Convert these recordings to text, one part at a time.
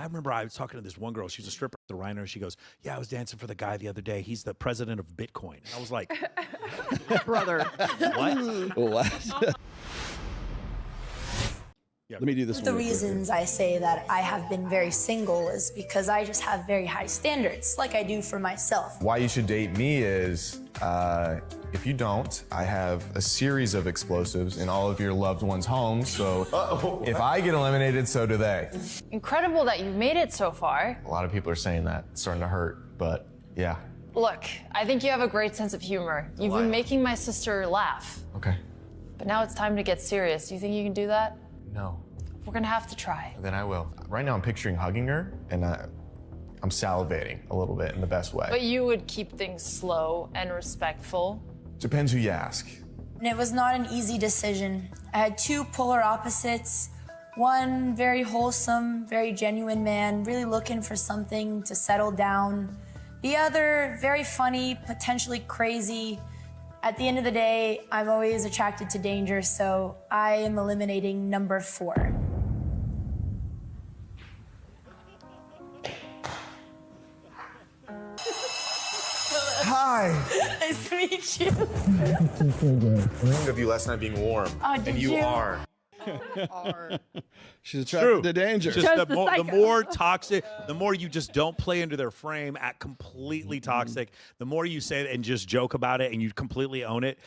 remember I was talking to this one girl. She was a stripper at the Rhino. She goes, yeah, I was dancing for the guy the other day. He's the president of Bitcoin. And I was like, brother. What? What? Let me do this one. The reasons I say that I have been very single is because I just have very high standards, like I do for myself. Why you should date me is, if you don't, I have a series of explosives in all of your loved ones' homes, so if I get eliminated, so do they. Incredible that you've made it so far. A lot of people are saying that. It's starting to hurt, but yeah. Look, I think you have a great sense of humor. You've been making my sister laugh. Okay. But now it's time to get serious. Do you think you can do that? No. We're gonna have to try. Then I will. Right now I'm picturing hugging her, and I'm salivating a little bit in the best way. But you would keep things slow and respectful. Depends who you ask. And it was not an easy decision. I had two polar opposites. One very wholesome, very genuine man, really looking for something to settle down. The other, very funny, potentially crazy. At the end of the day, I'm always attracted to danger, so I am eliminating number 4. Hi. Nice to meet you. Of you last night being warm. Oh, did and you you? are. She's attracted to danger. Just the more toxic, the more you just don't play into their frame, act completely toxic. The more you say it and just joke about it and you completely own it.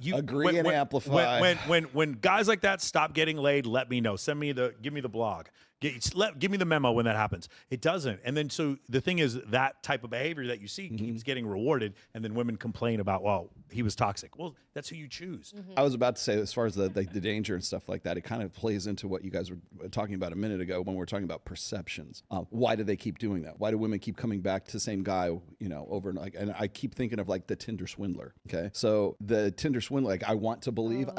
You agree and amplify. When guys like that stop getting laid, let me know. Give me the blog. Give me the memo when that happens. It doesn't. And then so the thing is that type of behavior that you see keeps getting rewarded, and then women complain about, well, he was toxic. Well, that's who you choose. I was about to say, as far as the danger and stuff like that, it kind of plays into what you guys were talking about a minute ago when we were talking about perceptions. Why do they keep doing that? Why do women keep coming back to the same guy, over and like? And I keep thinking of like the Tinder swindler. Okay, so the Tinder swindler, like I want to believe,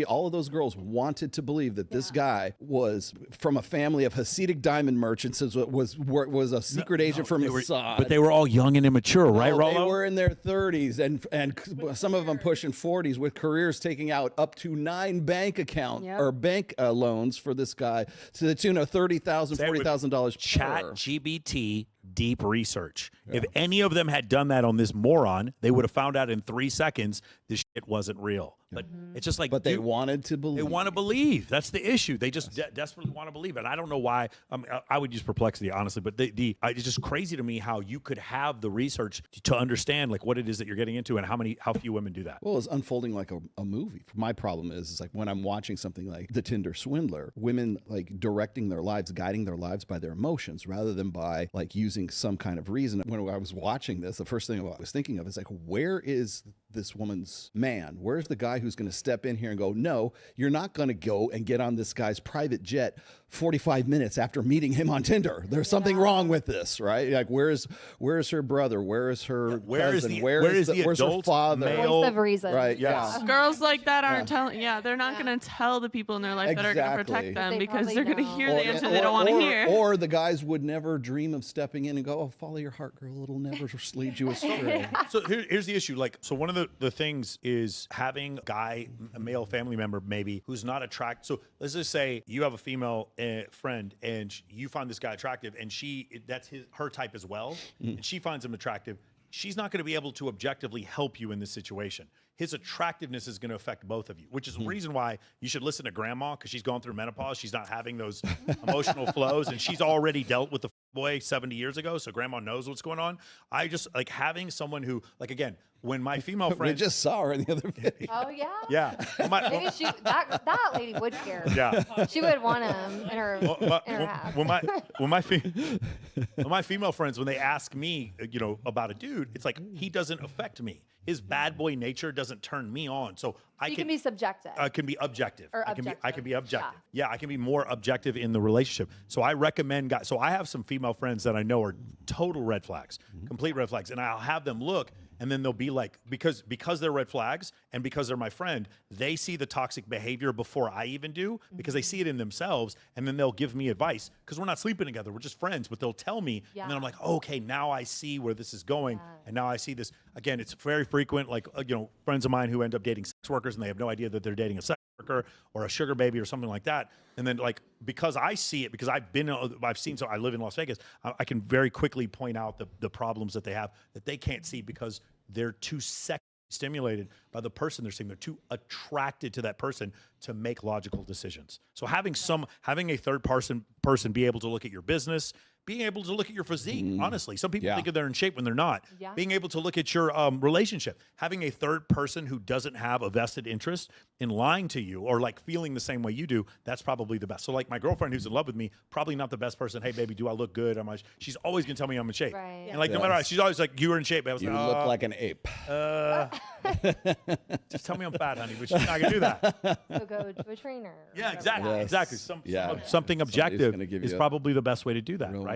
all of those girls wanted to believe that this guy was from a family of Hasidic diamond merchants, was a secret agent for Mossad. But they were all young and immature, right, Rollo? They were in their 30s and some of them pushing 40s with careers taking out up to 9 bank accounts or bank loans for this guy to the tune of $30,000, $40,000 Chat GBT deep research. If any of them had done that on this moron, they would have found out in 3 seconds this shit wasn't real. But it's just like, but they wanted to believe. They want to believe. That's the issue. They just desperately want to believe. And I don't know why. I would use perplexity, honestly. But it's just crazy to me how you could have the research to understand like what it is that you're getting into and how few women do that. Well, it's unfolding like a movie. My problem is like when I'm watching something like the Tinder swindler, women like directing their lives, guiding their lives by their emotions rather than by like using some kind of reason. When I was watching this, the first thing I was thinking of is like, where is this woman's man? Where's the guy who's going to step in here and go, no, you're not going to go and get on this guy's private jet 45 minutes after meeting him on Tinder. There's something wrong with this, right? Like, where's her brother? Where is her cousin? Where's her father? Voice of reason. Right. Yes. Yeah. Girls like that aren't telling. Yeah, they're not going to tell the people in their life that are going to protect them because they're going to hear the answer they don't want to hear. Or the guys would never dream of stepping in and go, oh, follow your heart, girl. It'll never lead you astray. So here's the issue. Like, so one of the things is having a male family member maybe who's not attracted. So let's just say you have a female friend and you find this guy attractive and that's her type as well, and she finds him attractive. She's not going to be able to objectively help you in this situation. His attractiveness is going to affect both of you, which is the reason why you should listen to grandma, because she's going through menopause. She's not having those emotional flows, and she's already dealt with the boy 70 years ago, so grandma knows what's going on. I just like having someone who, like, again, when my female friend... We just saw her in the other video. Oh, yeah? Yeah. Maybe that lady would care. Yeah. She would want him in her house. When my female friends, when they ask me, about a dude, it's like, he doesn't affect me. His bad boy nature doesn't turn me on. So I can be subjective. I can be objective. Or I can be objective. Yeah, I can be more objective in the relationship. So I recommend guys. So I have some female friends that I know are total red flags, complete red flags, and I'll have them look. And then they'll be like, because they're red flags and because they're my friend, they see the toxic behavior before I even do, because they see it in themselves, and then they'll give me advice because we're not sleeping together, we're just friends, but they'll tell me, and then I'm like, oh, okay, now I see where this is going, and now I see this. Again, it's very frequent, like, friends of mine who end up dating sex workers and they have no idea that they're dating a sex worker or a sugar baby or something like that. And then like, because I see it, because I've seen, so I live in Las Vegas, I can very quickly point out the problems that they have that they can't see because they're too stimulated by the person they're seeing. They're too attracted to that person to make logical decisions. So having a third person be able to look at your business, being able to look at your physique, honestly. Some people think they're in shape when they're not. Yeah. Being able to look at your relationship. Having a third person who doesn't have a vested interest in lying to you or like feeling the same way you do, that's probably the best. So like my girlfriend who's in love with me, probably not the best person. Hey, baby, do I look good? She's always going to tell me I'm in shape. Right. And like no matter what, she's always like, you were in shape. I was You like, look like an ape. Just tell me I'm fat, honey, but she's not going to do that. So go to a trainer. Yeah, exactly. Yes. Exactly. Something objective is probably the best way to do that, right?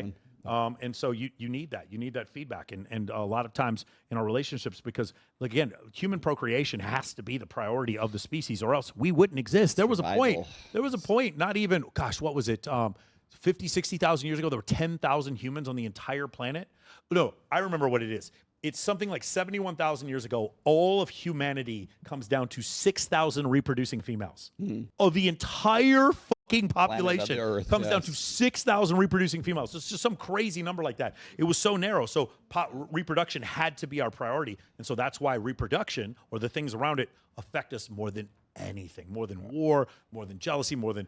And so you need that. You need that feedback. And a lot of times in our relationships, because like, again, human procreation has to be the priority of the species or else we wouldn't exist. There was a point, not even, gosh, what was it? 50, 60,000 years ago, there were 10,000 humans on the entire planet. No, I remember what it is. It's something like 71,000 years ago, all of humanity comes down to 6,000 reproducing females. Of the entire fucking population Earth, comes down to 6,000 reproducing females. It's just some crazy number like that. It was so narrow. So reproduction had to be our priority. And so that's why reproduction or the things around it affect us more than anything, more than war, more than jealousy, more than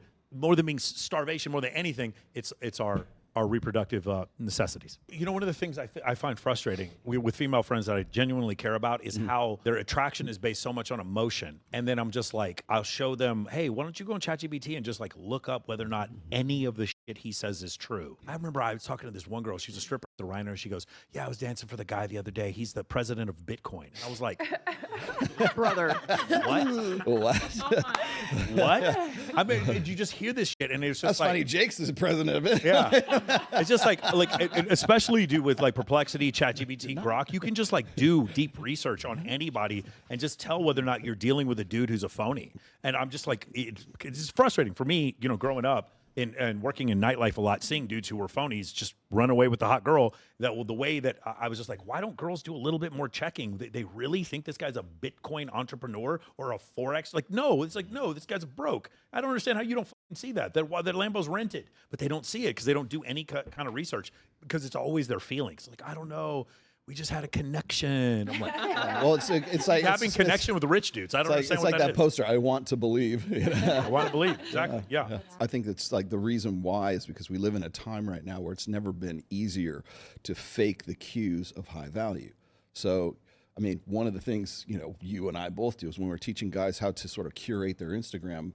being starvation, more than anything. It's our reproductive necessities. You know, one of the things I find frustrating with female friends that I genuinely care about is how their attraction is based so much on emotion. And then I'm just like, I'll show them, hey, why don't you go on ChatGPT and just like look up whether or not any of the shit he says is true. I remember I was talking to this one girl, she's a stripper at the Rhino. She goes, yeah, I was dancing for the guy the other day. He's the president of Bitcoin. And I was like, brother, what? What? I mean, did you just hear this shit? And it was just That's funny. Jake's is the president of it. Yeah. It's just like especially with like Perplexity, ChatGPT, Grok, you can just like do deep research on anybody and just tell whether or not you're dealing with a dude who's a phony. And I'm just like, it's frustrating for me, you know, growing up and working in nightlife a lot, seeing dudes who were phonies just run away with the hot girl. The way that I was just like, why don't girls do a little bit more checking? They really think this guy's a Bitcoin entrepreneur or a Forex? Like, no, it's like, no, this guy's broke. I don't understand how you don't fucking see that. That Lambo's rented, but they don't see it because they don't do any kind of research because it's always their feelings. Like, I don't know. We just had a connection. I'm like, well, it's like having connection with rich dudes. I don't understand it's what like that poster. I want to believe. I want to believe. Exactly. Yeah. I think it's like the reason why is because we live in a time right now where it's never been easier to fake the cues of high value. So, I mean, one of the things, you know, you and I both do is when we're teaching guys how to sort of curate their Instagram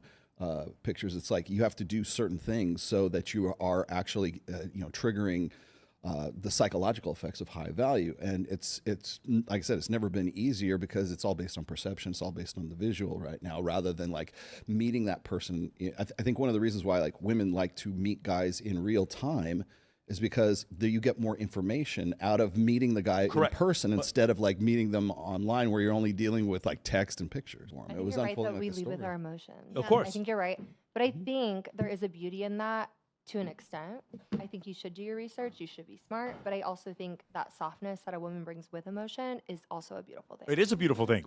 pictures, it's like you have to do certain things so that you are actually, you know, triggering the psychological effects of high value. And it's like I said, it's never been easier because it's all based on perception. It's all based on the visual right now, rather than like meeting that person. I think one of the reasons why like women like to meet guys in real time is because you get more information out of meeting the guy in person instead of like meeting them online where you're only dealing with like text and pictures. I think you're right that we lead with our emotions. Of course. I think you're right. But I think there is a beauty in that to an extent. I think you should do your research. You should be smart. But I also think that softness that a woman brings with emotion is also a beautiful thing. It is a beautiful thing.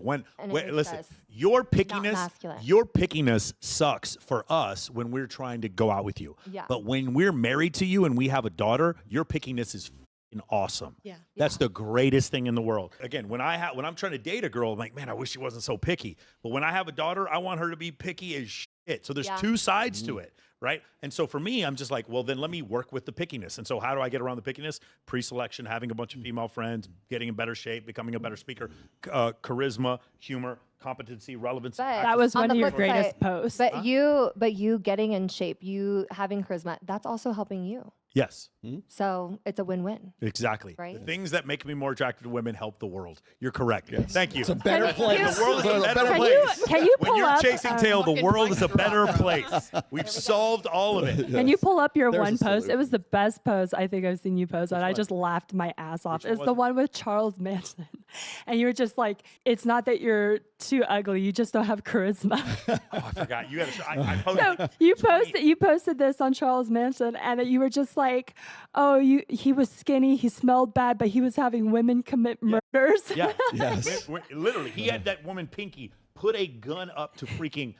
Listen, your pickiness sucks for us when we're trying to go out with you. Yeah. But when we're married to you and we have a daughter, your pickiness is awesome. Yeah. That's the greatest thing in the world. Again, when I'm trying to date a girl, I'm like, man, I wish she wasn't so picky. But when I have a daughter, I want her to be picky as shit. So there's two sides to it. Right. And so for me, I'm just like, well, then let me work with the pickiness. And so how do I get around the pickiness? Pre-selection, having a bunch of female friends, getting in better shape, becoming a better speaker, charisma, humor, competency, relevancy. That was one of your greatest posts. But you getting in shape, you having charisma, that's also helping you. Yes. So it's a win-win. Exactly. Right? The things that make me more attractive to women help the world. You're correct. Yes. Thank you. It's a better place. The world is a better place. Can you pull when you're up, chasing tail, the world is a better place. We've solved all of it. Can you pull up your one post? It was the best post I think I've seen you post on. I just laughed my ass off. It's the one with Charles Manson. And you were just like, it's not that you're too ugly, you just don't have charisma. Oh, I forgot. You got to you posted this on Charles Manson, and you were just like, oh, he was skinny, he smelled bad, but he was having women commit murders. Yeah. Yes. Literally, he had that woman Pinky put a gun up to freaking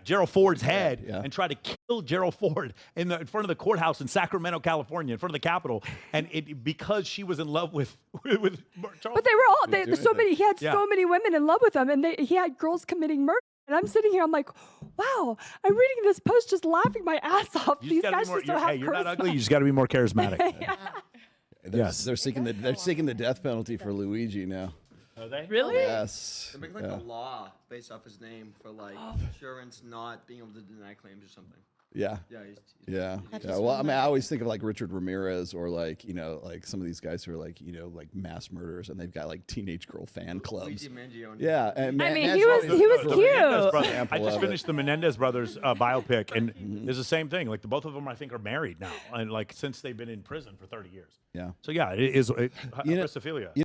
Gerald Ford's head yeah. and tried to kill Gerald Ford in front of the courthouse in Sacramento, California, in front of the Capitol, and because she was in love with Charles. But they were all so many. He had so many women in love with him, and he had girls committing murder. And I'm sitting here, I'm like, wow, I'm reading this post just laughing my ass off. These guys just don't have Hey, you're not charisma. ugly. You just got to be more charismatic. Yes, they're seeking the death penalty for Luigi now. Are they? Really? Yes. They're making like a law based off his name for like insurance not being able to deny claims or something. Yeah. Yeah. Yeah. Well, I mean, I always think of like Richard Ramirez or like, like some of these guys who are like, like mass murderers and they've got like teenage girl fan clubs. Yeah. And I mean, he was cute. I just finished the Menendez brothers biopic, and there's the same thing. Like both of them, I think, are married now, and like since they've been in prison for 30 years. Yeah. So yeah, it is hybristophilia.